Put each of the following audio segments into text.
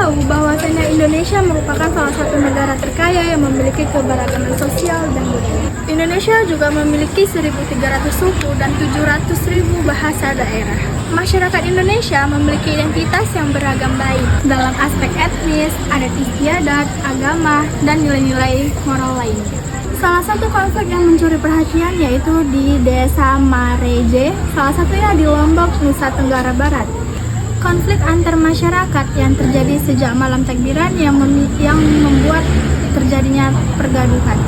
tahu bahwasanya Indonesia merupakan salah satu negara terkaya yang memiliki keberagaman sosial dan budaya. Indonesia juga memiliki 1.300 suku dan 700.000 bahasa daerah. Masyarakat Indonesia memiliki identitas yang beragam baik dalam aspek etnis, adat istiadat, agama, dan nilai-nilai moral lainnya. Salah satu konflik yang mencuri perhatian yaitu di Desa Mareje, salah satunya di Lombok, Nusa Tenggara Barat. Konflik antar masyarakat yang terjadi sejak malam takbiran yang membuat terjadinya pergaduhan.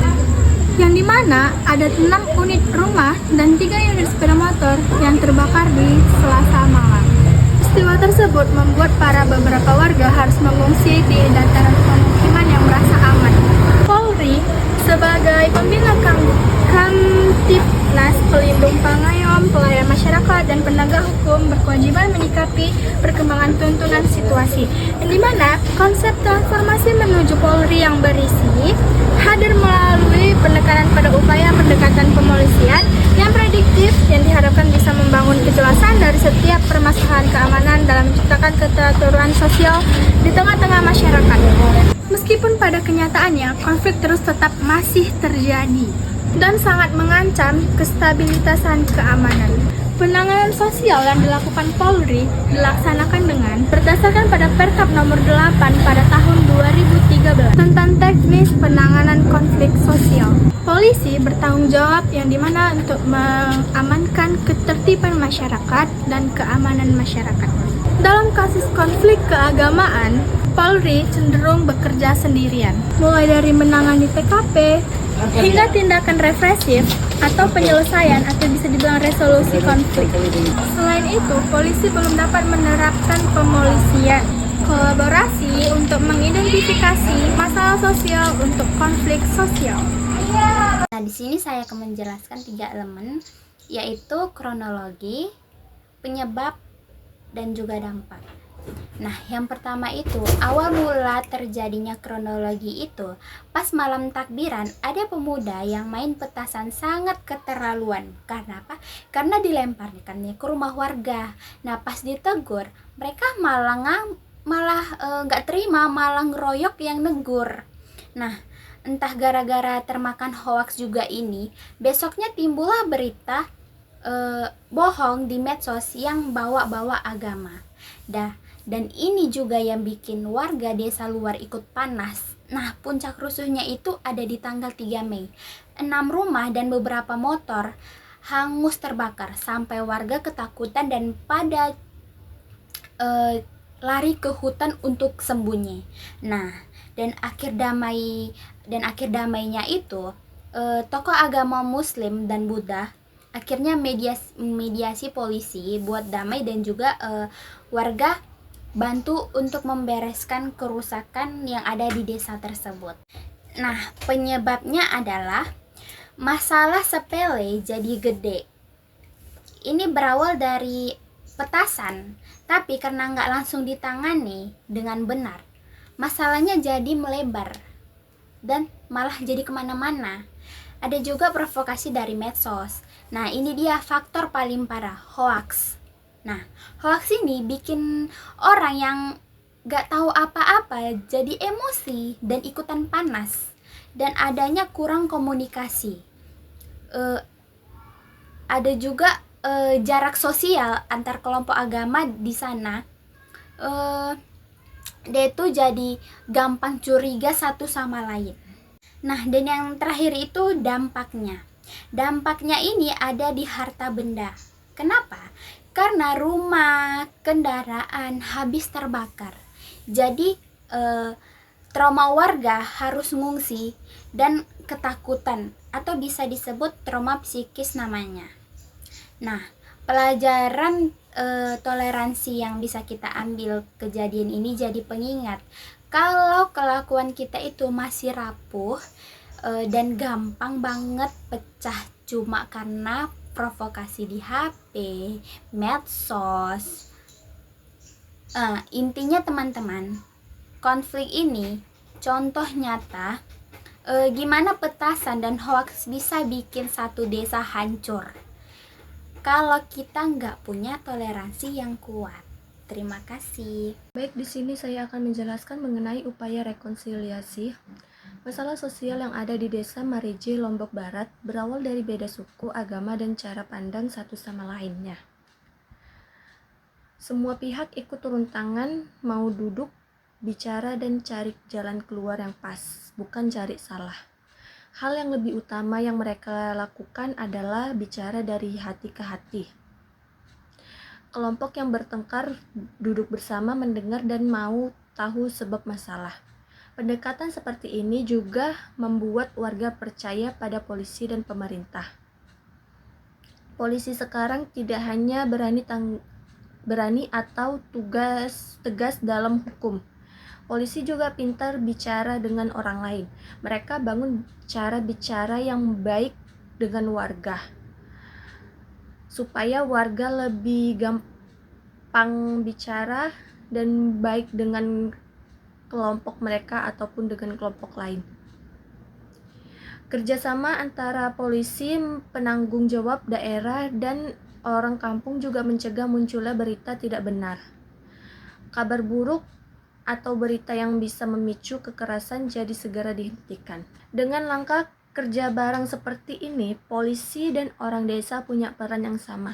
Yang dimana ada 6 unit rumah dan 3 unit sepeda motor yang terbakar di Selasa malam. Peristiwa tersebut membuat beberapa warga harus mengungsi di dataran pemukiman yang merasa aman. Polri sebagai pembina Kamtibnas, pelindung pengayom, pelayan masyarakat, dan penegak hukum berkewajiban menyikapi perkembangan tuntunan situasi. Yang dimana konsep transformasi menuju Polri yang berisi hadir melalui penekanan pada upaya pendekatan pemolisian yang prediktif yang diharapkan bisa membangun kejelasan dari setiap permasalahan keamanan dalam menciptakan keteraturan sosial di tengah-tengah masyarakat. Meskipun pada kenyataannya konflik terus tetap masih terjadi dan sangat mengancam kestabilitasan keamanan. Penanganan sosial yang dilakukan Polri dilaksanakan dengan berdasarkan pada Perkap nomor 8 pada tahun 2013 tentang teknis penanganan konflik sosial. Polisi bertanggung jawab yang dimana untuk mengamankan ketertiban masyarakat dan keamanan masyarakat. Dalam kasus konflik keagamaan, Polri cenderung bekerja sendirian, mulai dari menangani TKP hingga tindakan represif atau penyelesaian atau bisa dibilang resolusi konflik. Selain itu, polisi belum dapat menerapkan pemolisian, kolaborasi untuk mengidentifikasi masalah sosial untuk konflik sosial. Nah, di sini saya akan menjelaskan 3 elemen, yaitu kronologi, penyebab, dan juga dampak. Nah, yang pertama itu, awal mula terjadinya kronologi itu, pas malam takbiran ada pemuda yang main petasan sangat keterlaluan. Karena apa? Karena dilemparkannya ke rumah warga. Nah, pas ditegur, mereka malah nggak terima, malah ngeroyok yang negur. Nah, entah gara-gara termakan hoaks juga ini, besoknya timbullah berita bohong di medsos yang bawa-bawa agama. Dan ini juga yang bikin warga desa luar ikut panas. Nah, puncak rusuhnya itu ada di tanggal 3 Mei. 6 rumah dan beberapa motor hangus terbakar sampai warga ketakutan dan pada lari ke hutan untuk sembunyi. Nah, dan akhir damainya itu tokoh agama Muslim dan Buddha akhirnya mediasi polisi buat damai dan juga warga bantu untuk membereskan kerusakan yang ada di desa tersebut. Nah, penyebabnya adalah masalah sepele jadi gede. Ini berawal dari petasan, tapi karena nggak langsung ditangani dengan benar, masalahnya jadi melebar dan malah jadi kemana-mana. Ada juga provokasi dari medsos. Nah, ini dia faktor paling parah, hoaks. Nah, hoaks ini bikin orang yang gak tahu apa-apa jadi emosi dan ikutan panas. Dan adanya kurang komunikasi. Ada juga jarak sosial antar kelompok agama di sana. Dia itu jadi gampang curiga satu sama lain. Nah, dan yang terakhir itu dampaknya. Dampaknya ini ada di harta benda. Kenapa? Karena rumah, kendaraan habis terbakar. Jadi trauma warga harus ngungsi dan ketakutan atau bisa disebut trauma psikis namanya. Nah, pelajaran toleransi yang bisa kita ambil kejadian ini jadi pengingat kalau kelakuan kita itu masih rapuh dan gampang banget pecah cuma karena provokasi di HP, medsos. Intinya teman-teman, konflik ini contoh nyata gimana petasan dan hoaks bisa bikin satu desa hancur kalau kita nggak punya toleransi yang kuat. Terima kasih. Baik, di sini saya akan menjelaskan mengenai upaya rekonsiliasi. Masalah sosial yang ada di Desa Mareje, Lombok Barat berawal dari beda suku, agama, dan cara pandang satu sama lainnya. Semua pihak ikut turun tangan, mau duduk, bicara, dan cari jalan keluar yang pas, bukan cari salah. Hal yang lebih utama yang mereka lakukan adalah bicara dari hati ke hati. Kelompok yang bertengkar duduk bersama, mendengar, dan mau tahu sebab masalah. Pendekatan seperti ini juga membuat warga percaya pada polisi dan pemerintah. Polisi sekarang tidak hanya berani atau tugas tegas dalam hukum. Polisi juga pintar bicara dengan orang lain. Mereka bangun cara bicara yang baik dengan warga, supaya warga lebih gampang bicara dan baik dengan kelompok mereka ataupun dengan kelompok lain. Kerjasama antara polisi, penanggung jawab daerah, dan orang kampung juga mencegah munculnya berita tidak benar, kabar buruk, atau berita yang bisa memicu kekerasan jadi segera dihentikan. Dengan langkah kerja bareng seperti ini, polisi dan orang desa punya peran yang sama.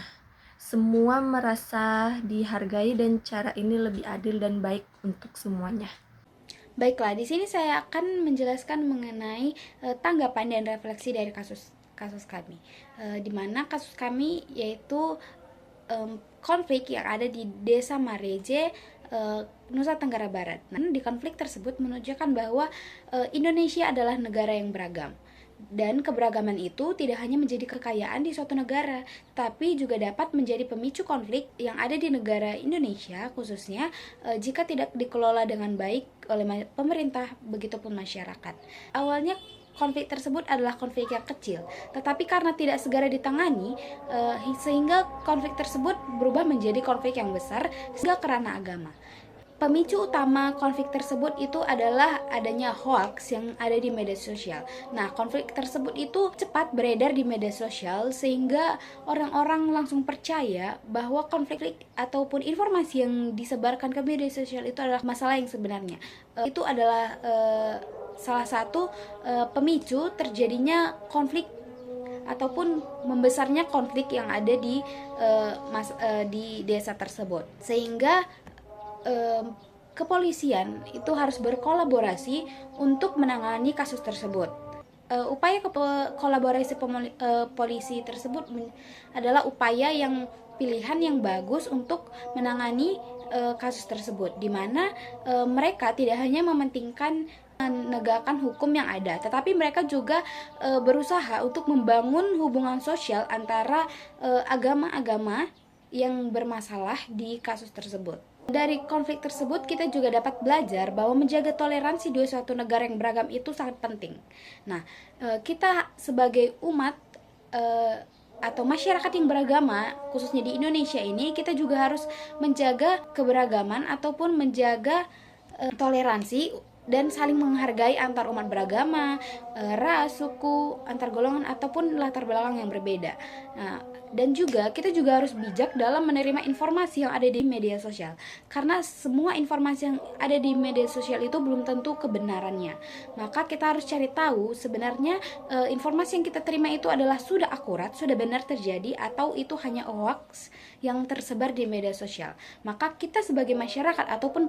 Semua merasa dihargai dan cara ini lebih adil dan baik untuk semuanya. Baiklah, di sini saya akan menjelaskan mengenai tanggapan dan refleksi dari kasus kami. Di mana kasus kami yaitu konflik yang ada di Desa Mareje, Nusa Tenggara Barat. Nah, di konflik tersebut menunjukkan bahwa Indonesia adalah negara yang beragam. Dan keberagaman itu tidak hanya menjadi kekayaan di suatu negara, tapi juga dapat menjadi pemicu konflik yang ada di negara Indonesia, khususnya jika tidak dikelola dengan baik oleh pemerintah, begitupun masyarakat. Awalnya konflik tersebut adalah konflik yang kecil, tetapi karena tidak segera ditangani, sehingga konflik tersebut berubah menjadi konflik yang besar, sehingga karena agama. Pemicu utama konflik tersebut itu adalah adanya hoax yang ada di media sosial. Nah, konflik tersebut itu cepat beredar di media sosial sehingga orang-orang langsung percaya bahwa konflik ataupun informasi yang disebarkan ke media sosial itu adalah masalah yang sebenarnya. Itu adalah salah satu pemicu terjadinya konflik ataupun membesarnya konflik yang ada di desa tersebut. Sehingga kepolisian itu harus berkolaborasi untuk menangani kasus tersebut. Upaya kolaborasi polisi tersebut adalah upaya yang pilihan yang bagus untuk menangani kasus tersebut, di mana mereka tidak hanya mementingkan menegakkan hukum yang ada, tetapi mereka juga berusaha untuk membangun hubungan sosial antara agama-agama yang bermasalah di kasus tersebut. Dari konflik tersebut kita juga dapat belajar bahwa menjaga toleransi di suatu negara yang beragam itu sangat penting. Nah, kita sebagai umat atau masyarakat yang beragama, khususnya di Indonesia ini, kita juga harus menjaga keberagaman ataupun menjaga toleransi dan saling menghargai antar umat beragama, ras, suku, antar golongan ataupun latar belakang yang berbeda. Nah, dan juga kita juga harus bijak dalam menerima informasi yang ada di media sosial, karena semua informasi yang ada di media sosial itu belum tentu kebenarannya. Maka kita harus cari tahu sebenarnya informasi yang kita terima itu adalah sudah akurat, sudah benar terjadi, atau itu hanya hoax yang tersebar di media sosial. Maka kita sebagai masyarakat ataupun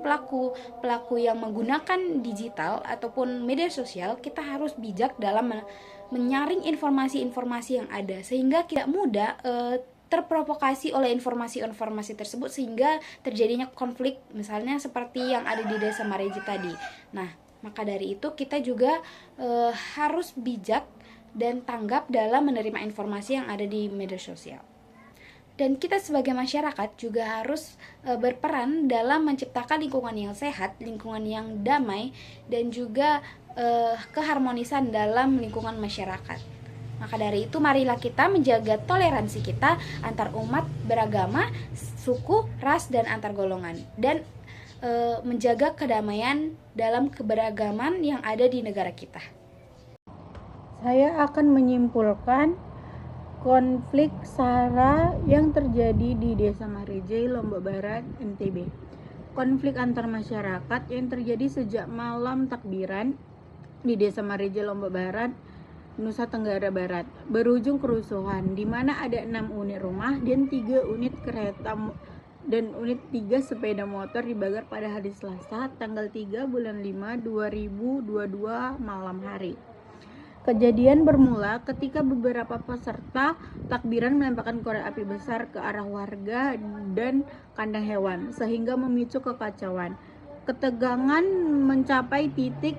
pelaku yang menggunakan digital ataupun media sosial, kita harus bijak dalam menyaring informasi-informasi yang ada, sehingga tidak mudah terprovokasi oleh informasi-informasi tersebut sehingga terjadinya konflik, misalnya seperti yang ada di Desa Mareje tadi. Nah, maka dari itu kita juga harus bijak dan tanggap dalam menerima informasi yang ada di media sosial. Dan kita sebagai masyarakat juga harus berperan dalam menciptakan lingkungan yang sehat, lingkungan yang damai, dan juga keharmonisan dalam lingkungan masyarakat. Maka dari itu marilah kita menjaga toleransi kita antar umat beragama, suku, ras, dan antar golongan, dan menjaga kedamaian dalam keberagaman yang ada di negara kita. Saya akan menyimpulkan konflik SARA yang terjadi di Desa Mareje, Lombok Barat, NTB. Konflik antar masyarakat yang terjadi sejak malam takbiran di Desa Mareje, Lombok Barat, Nusa Tenggara Barat, berujung kerusuhan di mana ada 6 unit rumah dan 3 unit kereta dan unit 3 sepeda motor dibakar pada hari Selasa tanggal 3 bulan 5 2022 malam hari. Kejadian bermula ketika beberapa peserta takbiran melemparkan korek api besar ke arah warga dan kandang hewan sehingga memicu kekacauan. Ketegangan mencapai titik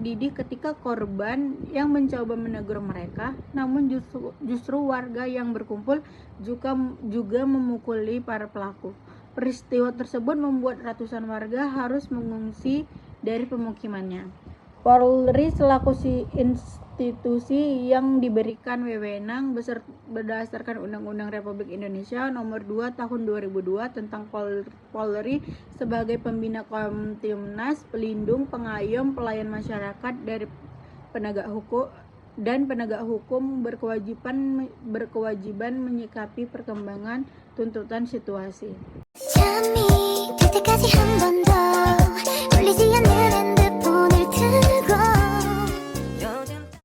didih ketika korban yang mencoba menegur mereka, namun justru warga yang berkumpul juga memukuli para pelaku. Peristiwa tersebut membuat ratusan warga harus mengungsi dari pemukimannya. Polri selaku institusi yang diberikan wewenang berdasarkan Undang-Undang Republik Indonesia Nomor 2 Tahun 2002 tentang Polri sebagai pembina Kamtibnas, pelindung, pengayom, pelayan masyarakat dari penegak hukum berkewajiban menyikapi perkembangan tuntutan situasi. 잠이 들 때까지 한 번 더 울리지 않는